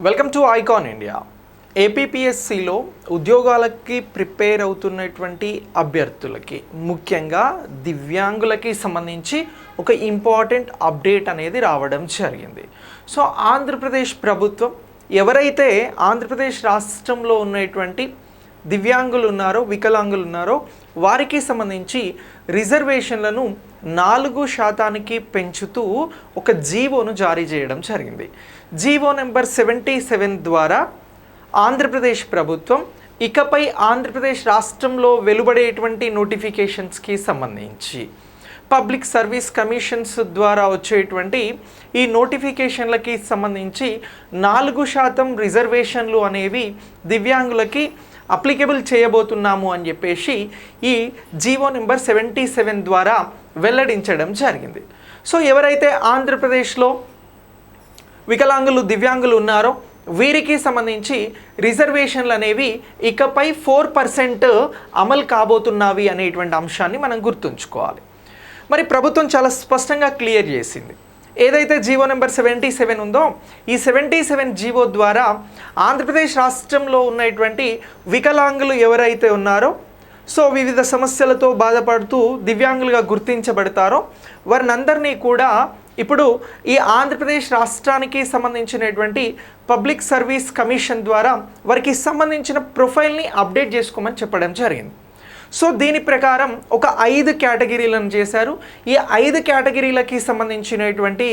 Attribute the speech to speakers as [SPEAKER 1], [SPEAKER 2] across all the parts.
[SPEAKER 1] Welcome to Icon India. ఏపీపీఎస్సిలో ఉద్యోగాలకి prepare అవుతున్నటువంటి అభ్యర్థులకి ముఖ్యంగా దివ్యాంగులకి సంబంధించి ఒక ఇంపార్టెంట్ అప్డేట్ అనేది రావడం జరిగింది. సో ఆంధ్రప్రదేశ్ ప్రభుత్వం ఎవరైతే ఆంధ్రప్రదేశ్ రాష్ట్రంలో ఉన్నటువంటి దివ్యాంగులు ఉన్నారో వికలాంగులు ఉన్నారో వారికి సంబంధించి రిజర్వేషన్లను 4% పెంచుతూ ఒక జీవోను జారీ చేయడం జరిగింది. జీవో నెంబర్ 77 ద్వారా ఆంధ్రప్రదేశ్ ప్రభుత్వం ఇకపై ఆంధ్రప్రదేశ్ రాష్ట్రంలో వెలువడేటువంటి నోటిఫికేషన్స్కి సంబంధించి పబ్లిక్ సర్వీస్ కమిషన్స్ ద్వారా వచ్చేటువంటి ఈ నోటిఫికేషన్లకి సంబంధించి 4% రిజర్వేషన్లు అనేవి దివ్యాంగులకి అప్లికేబుల్ చేయబోతున్నాము అని చెప్పేసి ఈ జీవో నెంబర్ 77 ద్వారా వెల్లడించడం జరిగింది. సో ఎవరైతే ఆంధ్రప్రదేశ్లో వికలాంగులు దివ్యాంగులు ఉన్నారో వీరికి సంబంధించి రిజర్వేషన్లు అనేవి ఇకపై 4% అమలు కాబోతున్నవి అనేటువంటి అంశాన్ని మనం గుర్తుంచుకోవాలి. మరి ప్రభుత్వం చాలా స్పష్టంగా క్లియర్ చేసింది. ఏదైతే జీవో నెంబర్ 77 ఉందో ఈ 77 జీవో ద్వారా ఆంధ్రప్రదేశ్ రాష్ట్రంలో ఉన్నటువంటి వికలాంగులు ఎవరైతే ఉన్నారో సో వివిధ సమస్యలతో బాధపడుతూ దివ్యాంగులుగా గుర్తించబడతారో వారినందరినీ కూడా ఇప్పుడు ఈ ఆంధ్రప్రదేశ్ రాష్ట్రానికి సంబంధించినటువంటి పబ్లిక్ సర్వీస్ కమిషన్ ద్వారా వారికి సంబంధించిన ప్రొఫైల్ని అప్డేట్ చేసుకోమని చెప్పడం జరిగింది. సో దీని ప్రకారం ఒక 5 కేటగిరీలను చేశారు. ఈ 5 కేటగిరీలకి సంబంధించినటువంటి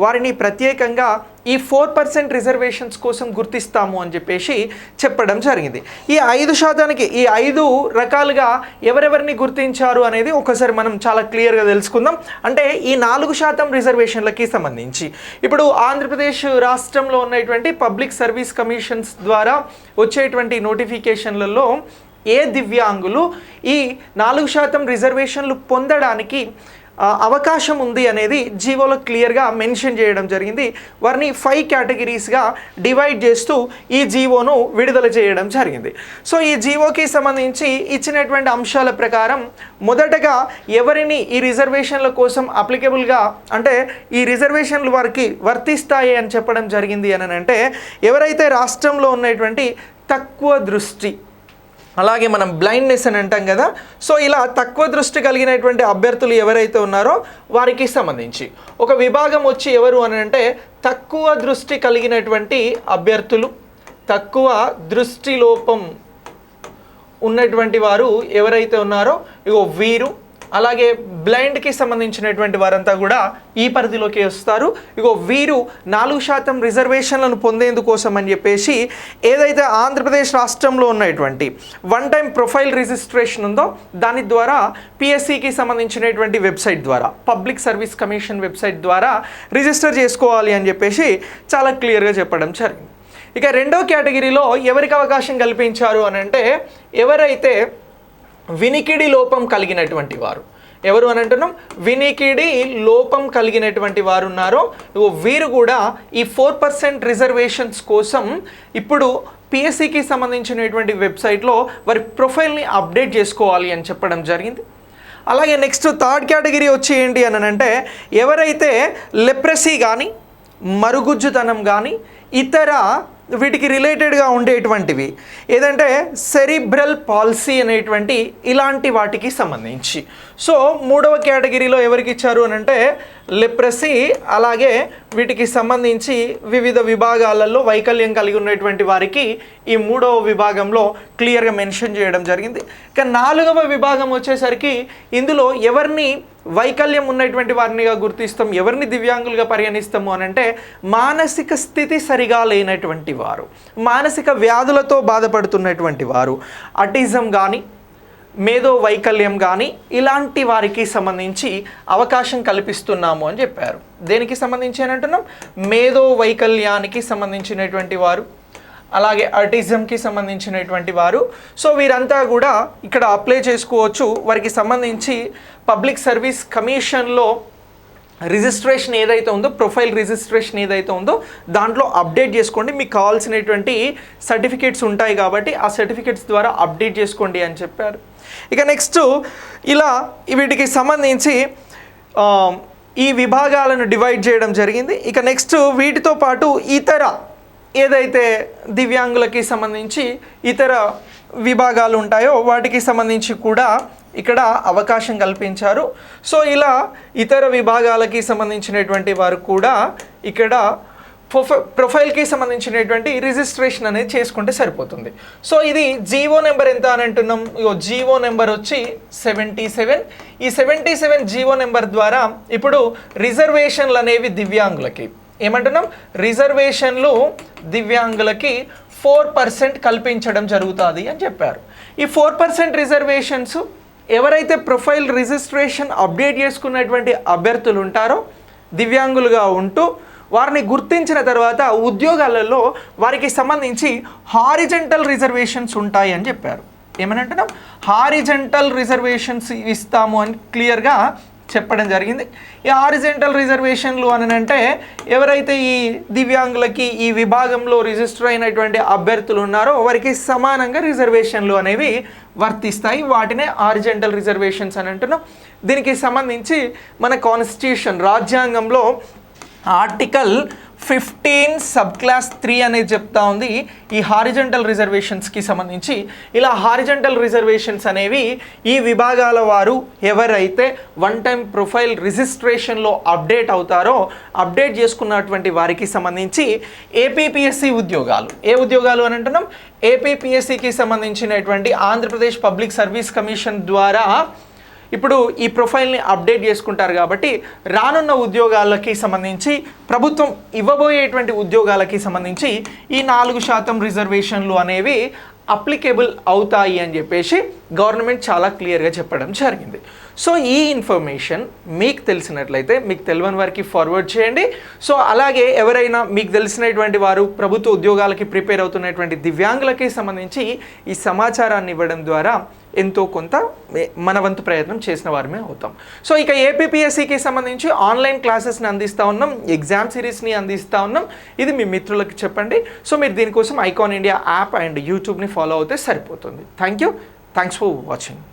[SPEAKER 1] వారిని ప్రత్యేకంగా ఈ 4% రిజర్వేషన్స్ కోసం గుర్తిస్తాము అని చెప్పేసి చెప్పడం జరిగింది. ఈ 5%కి ఈ 5 రకాలుగా ఎవరెవరిని గుర్తించారు అనేది ఒకసారి మనం చాలా క్లియర్గా తెలుసుకుందాం. అంటే ఈ 4% రిజర్వేషన్లకి సంబంధించి ఇప్పుడు ఆంధ్రప్రదేశ్ రాష్ట్రంలో ఉన్నటువంటి పబ్లిక్ సర్వీస్ కమిషన్స్ ద్వారా వచ్చేటువంటి నోటిఫికేషన్లలో ఏ దివ్యాంగులు ఈ 4% రిజర్వేషన్లు పొందడానికి అవకాశం ఉంది అనేది జీవోలో క్లియర్గా మెన్షన్ చేయడం జరిగింది. వారిని 5 కేటగిరీస్గా డివైడ్ చేస్తూ ఈ జీవోను విడుదల చేయడం జరిగింది. సో ఈ జీవోకి సంబంధించి ఇచ్చినటువంటి అంశాల ప్రకారం మొదటగా ఎవరిని ఈ రిజర్వేషన్ల కోసం అప్లికేబుల్గా అంటే ఈ రిజర్వేషన్లు వారికి వర్తిస్తాయి అని చెప్పడం జరిగింది అని అంటే ఎవరైతే రాష్ట్రంలో ఉన్నటువంటి తక్కువ దృష్టి అలాగే మనం బ్లైండ్నెస్ అని అంటాం కదా, సో ఇలా తక్కువ దృష్టి కలిగినటువంటి అభ్యర్థులు ఎవరైతే ఉన్నారో వారికి సంబంధించి ఒక విభాగం వచ్చి ఎవరు అని అంటే తక్కువ దృష్టి కలిగినటువంటి అభ్యర్థులు, తక్కువ దృష్టి లోపం ఉన్నటువంటి వారు ఎవరైతే ఉన్నారో ఇగో వీరు, అలాగే బ్లైండ్కి సంబంధించినటువంటి వారంతా కూడా ఈ పరిధిలోకి వస్తారు. ఇగో వీరు 4% రిజర్వేషన్లను పొందేందుకోసం అని చెప్పేసి ఏదైతే ఆంధ్రప్రదేశ్ రాష్ట్రంలో ఉన్నటువంటి 1 టైం ప్రొఫైల్ రిజిస్ట్రేషన్ ఉందో దాని ద్వారా పిఎస్సికి సంబంధించినటువంటి వెబ్సైట్ ద్వారా పబ్లిక్ సర్వీస్ కమిషన్ వెబ్సైట్ ద్వారా రిజిస్టర్ చేసుకోవాలి అని చెప్పేసి చాలా క్లియర్గా చెప్పడం జరిగింది. ఇక రెండో కేటగిరీలో ఎవరికి అవకాశం కల్పించారు అని అంటే ఎవరైతే వినికిడి లోపం కలిగినటువంటి వారు, ఎవరు అని అంటున్నాం వినికిడి లోపం కలిగినటువంటి వారు ఉన్నారో వీరు కూడా ఈ 4% రిజర్వేషన్స్ కోసం ఇప్పుడు పిఎస్సికి సంబంధించినటువంటి వెబ్సైట్లో వారి ప్రొఫైల్ని అప్డేట్ చేసుకోవాలి అని చెప్పడం జరిగింది. అలాగే నెక్స్ట్ థర్డ్ కేటగిరీ వచ్చి ఏంటి అని అంటే ఎవరైతే లెప్రసీ కానీ మరుగుజ్జుతనం కానీ ఇతర వీటికి రిలేటెడ్గా ఉండేటువంటివి ఏదంటే సెరిబ్రల్ పాలసీ అనేటువంటి ఇలాంటి వాటికి సంబంధించి సో మూడవ కేటగిరీలో ఎవరికి ఇచ్చారు అని అంటే లెప్రసీ అలాగే వీటికి సంబంధించి వివిధ విభాగాలలో వైకల్యం కలిగి ఉన్నటువంటి వారికి ఈ మూడవ విభాగంలో క్లియర్గా మెన్షన్ చేయడం జరిగింది. ఇక 4వ విభాగం వచ్చేసరికి ఇందులో ఎవరిని వైకల్యం ఉన్నటువంటి వారినిగా గుర్తిస్తాం, ఎవరిని దివ్యాంగులుగా పరిగణిస్తాము అని అంటే మానసిక స్థితి సరిగా లేనటువంటి వారు, మానసిక వ్యాధులతో బాధపడుతున్నటువంటి వారు, అటిజం కానీ మేధో వైకల్యం కానీ ఇలాంటి వారికి సంబంధించి అవకాశం కల్పిస్తున్నాము అని చెప్పారు. దేనికి సంబంధించి అని అంటున్నాం మేధో వైకల్యానికి సంబంధించినటువంటి వారు అలాగే ఆటిజంకి సంబంధించినటువంటి వారు. సో వీరంతా కూడా ఇక్కడ అప్లై చేసుకోవచ్చు. వారికి సంబంధించి పబ్లిక్ సర్వీస్ కమిషన్లో రిజిస్ట్రేషన్ ఏదైతే ఉందో ప్రొఫైల్ రిజిస్ట్రేషన్ ఏదైతే ఉందో దాంట్లో అప్డేట్ చేసుకోండి. మీకు కావాల్సినటువంటి సర్టిఫికేట్స్ ఉంటాయి కాబట్టి ఆ సర్టిఫికేట్స్ ద్వారా అప్డేట్ చేసుకోండి అని చెప్పారు. ఇక నెక్స్ట్ ఇలా వీటికి సంబంధించి ఈ విభాగాలను డివైడ్ చేయడం జరిగింది. ఇక నెక్స్ట్ వీటితో పాటు ఇతర ఏదైతే దివ్యాంగులకి సంబంధించి ఇతర విభాగాలు ఉంటాయో వాటికి సంబంధించి కూడా ఇక్కడ అవకాశం కల్పించారు. సో ఇలా ఇతర విభాగాలకి సంబంధించినటువంటి వారు కూడా ఇక్కడ ప్రొఫైల్కి సంబంధించినటువంటి రిజిస్ట్రేషన్ అనేది చేసుకుంటే సరిపోతుంది. సో ఇది జీవో నెంబర్ ఎంత అని అంటున్నాం, జీవో నెంబర్ వచ్చి 77. ఈ 77 జీవో నెంబర్ ద్వారా ఇప్పుడు రిజర్వేషన్లు అనేవి దివ్యాంగులకి ఏమంటున్నాం, రిజర్వేషన్లు దివ్యాంగులకి 4% కల్పించడం జరుగుతుంది అని చెప్పారు. ఈ 4% రిజర్వేషన్స్ ఎవరైతే ప్రొఫైల్ రిజిస్ట్రేషన్ అప్డేట్ చేసుకున్నటువంటి అభ్యర్థులు ఉంటారో దివ్యాంగులుగా ఉంటూ వారిని గుర్తించిన తర్వాత ఉద్యోగాలలో వారికి సంబంధించి హారిజెంటల్ రిజర్వేషన్స్ ఉంటాయి అని చెప్పారు. ఏమని అంటున్నాం, హారిజెంటల్ రిజర్వేషన్స్ ఇస్తాము అని క్లియర్గా చెప్పడం జరిగింది. ఈ హారిజెంటల్ రిజర్వేషన్లు అని అంటే ఎవరైతే ఈ దివ్యాంగులకి ఈ విభాగంలో రిజిస్టర్ అయినటువంటి అభ్యర్థులు ఉన్నారో వారికి సమానంగా రిజర్వేషన్లు అనేవి వర్తిస్తాయి. వాటినే హారిజెంటల్ రిజర్వేషన్స్ అని అంటున్నాం. దీనికి సంబంధించి మన కాన్స్టిట్యూషన్ రాజ్యాంగంలో ఆర్టికల్ 15 సబ్ క్లాస్ 3 అనేది చెప్తా ఉంది ఈ హారిజెంటల్ రిజర్వేషన్స్కి సంబంధించి. ఇలా హారిజెంటల్ రిజర్వేషన్స్ అనేవి ఈ విభాగాల వారు ఎవరైతే వన్ టైం ప్రొఫైల్ రిజిస్ట్రేషన్లో అప్డేట్ అవుతారో అప్డేట్ చేసుకున్నటువంటి వారికి సంబంధించి ఏపీపీఎస్సీ ఉద్యోగాలు, ఏ ఉద్యోగాలు అని అంటున్నాం, ఏపీపీఎస్సీకి సంబంధించినటువంటి ఆంధ్రప్రదేశ్ పబ్లిక్ సర్వీస్ కమిషన్ ద్వారా ఇప్పుడు ఈ ప్రొఫైల్ని అప్డేట్ చేసుకుంటారు. కాబట్టి రానున్న ఉద్యోగాలకి సంబంధించి ప్రభుత్వం ఇవ్వబోయేటువంటి ఉద్యోగాలకి సంబంధించి ఈ 4% రిజర్వేషన్లు అనేవి అప్లికేబుల్ అవుతాయి అని చెప్పేసి గవర్నమెంట్ చాలా క్లియర్గా చెప్పడం జరిగింది. సో ఈ ఇన్ఫర్మేషన్ మీకు తెలిసినట్లయితే మీకు తెలియని వారికి ఫార్వర్డ్ చేయండి. సో అలాగే ఎవరైనా మీకు తెలిసినటువంటి వారు ప్రభుత్వ ఉద్యోగాలకి ప్రిపేర్ అవుతున్నటువంటి దివ్యాంగులకి సంబంధించి ఈ సమాచారాన్ని ఇవ్వడం ద్వారా ఎంతో కొంత మన వంతు ప్రయత్నం చేసిన వారమే అవుతాం. సో ఇక ఏపీపీఎస్సీకి సంబంధించి ఆన్లైన్ క్లాసెస్ని అందిస్తూ ఉన్నాం, ఎగ్జామ్ సిరీస్ని అందిస్తూ ఉన్నాం. ఇది మీ మిత్రులకు చెప్పండి. సో మీరు దీనికోసం ఐకాన్ ఇండియా యాప్ అండ్ యూట్యూబ్ని ఫాలో అవుతే సరిపోతుంది. Thanks for watching.